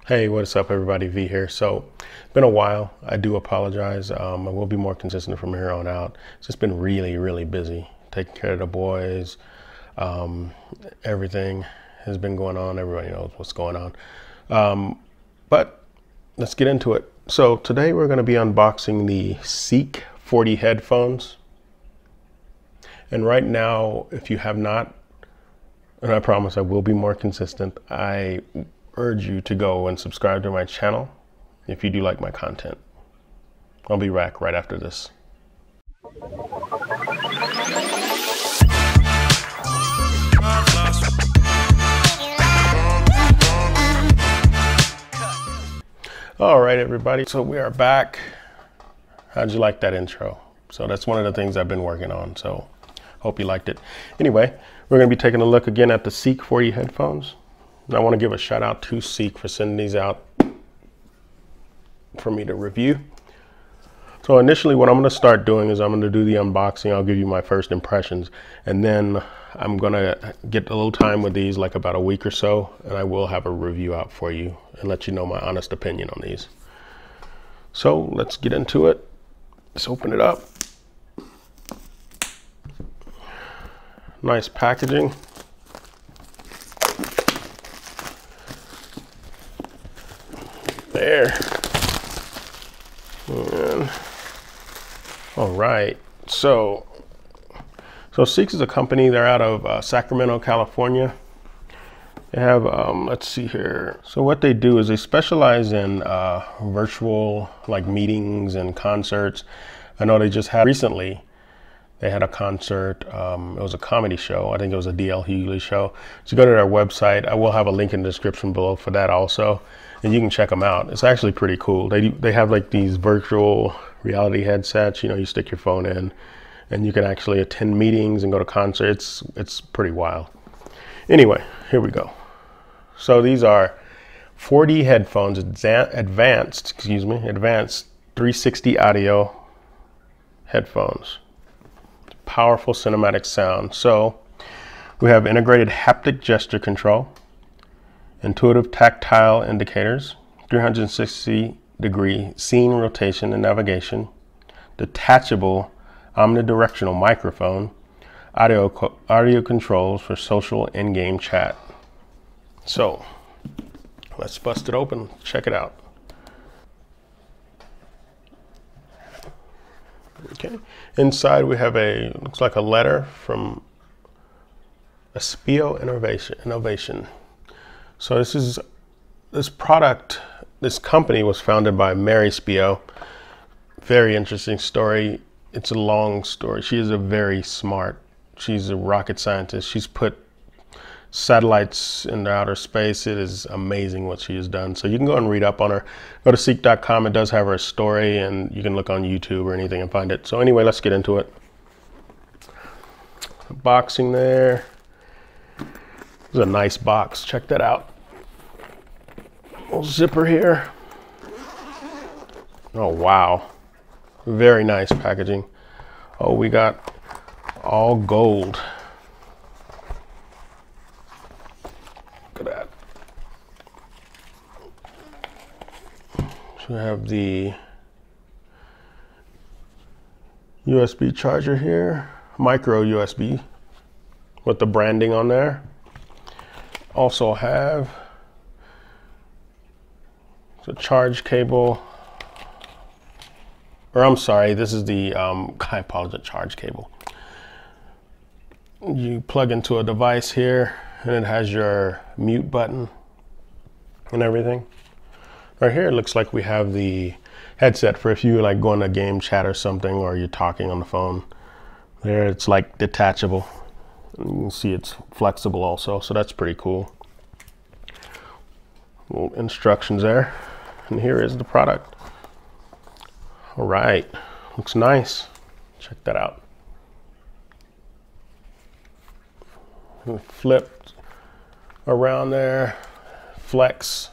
Hey, what's up everybody? V here. So, it's been a while. I do apologize. I will be more consistent from here on out. It's just been really busy. Taking care of the boys. Everything has been going on. Everybody knows what's going on. But let's get into it. So today we're going to be unboxing the CEEK 40 headphones. And right now, if you have not, and I promise I will be more consistent, I urge you to go and subscribe to my channel if you do like my content. I'll be back right after this. All right, everybody, so we are back. How'd you like that intro? So that's one of the things I've been working on, so hope you liked it. Anyway, we're going to be taking a look again at the CEEK 40 headphones. And I want to give a shout out to CEEK for sending these out for me to review. So initially what I'm going to start doing is I'm going to do the unboxing. I'll give you my first impressions, and then I'm going to get a little time with these, like about a week or so, and I will have a review out for you and let you know my honest opinion on these. So let's get into it. Let's open it up. Nice packaging. There. And all right, so CEEK is a company. They're out of Sacramento, California. They have let's see here. So what they do is they specialize in virtual like meetings and concerts. I know they just had recently, they had a concert. It was a comedy show. I think it was a D.L. Hughley show. So go to their website. I will have a link in the description below for that also, and you can check them out. It's actually pretty cool. They have like these virtual reality headsets. You know, you stick your phone in, and you can actually attend meetings and go to concerts. It's pretty wild. Anyway, here we go. So these are 40 headphones, advanced 360 audio headphones. Powerful cinematic sound. So we have integrated haptic gesture control, intuitive tactile indicators, 360-degree scene rotation and navigation, detachable omnidirectional microphone, audio controls for social in-game chat. So let's bust it open, check it out. Okay, inside we have looks like a letter from Spio Innovation. So this company was founded by Mary Spio. Very interesting story. It's a long story. She is very smart. She's a rocket scientist. She's put satellites into outer space. It is amazing what she has done. So you can go and read up on her. Go to CEEK.com. It does have her story, and you can look on YouTube or anything and find it. So anyway, let's get into it. The boxing there. This is a nice box. Check that out. Little zipper here. Oh wow, very nice packaging. Oh, we got all gold. Look at that. So we have the USB charger here, micro USB with the branding on there. Also have the charge cable, or I'm sorry, this is the I apologize, charge cable. You plug into a device here, and it has your mute button and everything. Right here, it looks like we have the headset for if you like go on a game chat or something, or you're talking on the phone. There, it's like detachable. You can see it's flexible also, so that's pretty cool. Little instructions there, and here is the product. All right, looks nice. Check that out. Flipped around there, flex.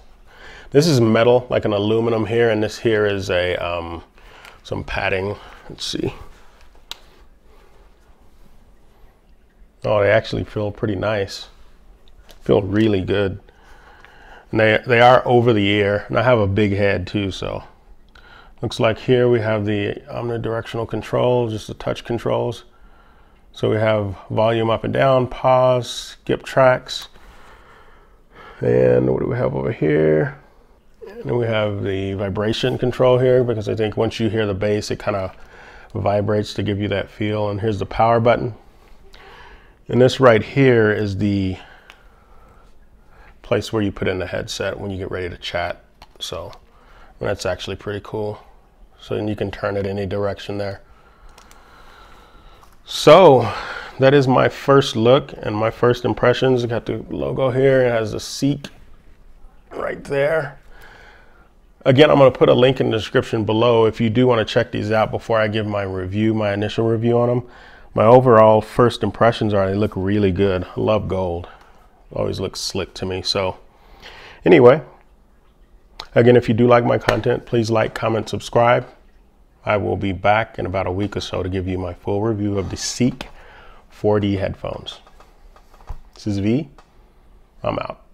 This is metal, like an aluminum here, and this here is a some padding. Let's see. Oh, they actually feel pretty nice. Feel really good. And they are over the ear, and I have a big head too, so looks like here we have the omnidirectional control, just the touch controls. So we have volume up and down, pause, skip tracks. And what do we have over here? And then we have the vibration control here, because I think once you hear the bass, it kind of vibrates to give you that feel. And here's the power button. And this right here is the place where you put in the headset when you get ready to chat. So that's actually pretty cool. So then you can turn it any direction there. So that is my first look and my first impressions. I got the logo here. It has the CEEK right there. Again, I'm going to put a link in the description below if you do want to check these out before I give my review, my initial review on them. My overall first impressions are they look really good. I love gold. Always looks slick to me. So anyway, again, if you do like my content, please like, comment, subscribe. I will be back in about a week or so to give you my full review of the CEEK 4D headphones. This is V. I'm out.